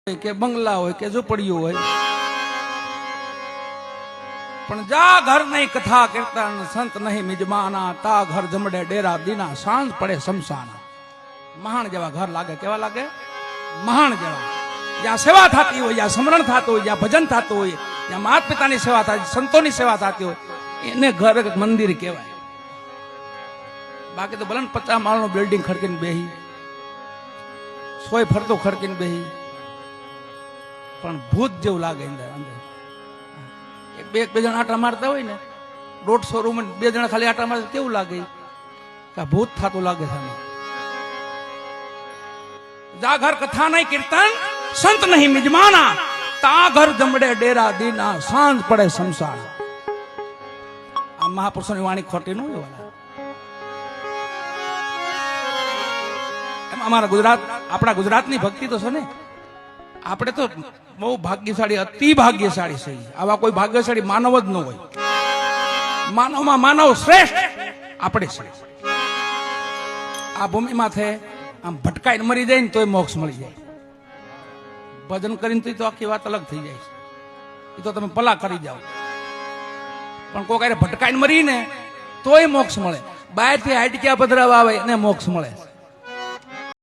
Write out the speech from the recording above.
કે બંગલા હોય કે ઝૂંપડીઓ હોય, પણ જા ઘર નહીં કથા કીર્તન સંત નહીં મિજમાના, તા ઘર જમડે ડેરા દીના, સાંજ પડે શમશાના. મહાણ જેવા ઘર લાગે. કેવા લાગે? મહાણ જેવા. જ્યાં સેવા થતી હોય, જ્યાં સ્મરણ થતું હોય, જ્યાં ભજન થતું હોય, જ્યાં માતા પિતાની સેવા થતી, સંતોની સેવા થતી હોય, એને ઘર મંદિર કહેવાય. બાકી તો ભલે 50 માળનું બિલ્ડિંગ ખડકીને બેહી, 100 ફરતો ખડકીને બેહી, પણ ભૂત જેવું લાગે અંદર. બે જણા આટા મારતા હોય ને, 150 રૂમ 2 જણા ખાલી આટા મારતા કેવું લાગે? કે ભૂત થતું લાગે છે. જા ઘર કથા નહીં કીર્તન સંત નહીં મિજમાના, તા ઘર જમડે ડેરા દીના, સાંજ પડે શમશાન. આ મહાપુરુષોની વાણી ખોટી ન હોય. એમ અમારા ગુજરાત, આપણા ગુજરાતની ભક્તિ તો છે ને, આપણે તો બહુ ભાગ્યશાળી, અતિ ભાગ્યશાળી છે. આવા કોઈ ભાગ્યશાળી માનવ જ ન હોય. માનવમાં માનવ શ્રેષ્ઠ આપણે છે. આ ભૂમિ માથે આમ ભટકાઈને મરી જાય ને તોય મોક્ષ મળી જાય. ભજન કરીને તો આખી વાત અલગ થઈ જાય. એ તો તમે પલા કરી જાઓ, પણ કોઈ ભટકાઈને મરીને તોય મોક્ષ મળે. બહારથી હાડક્યા પધરાવા આવે એને મોક્ષ મળે.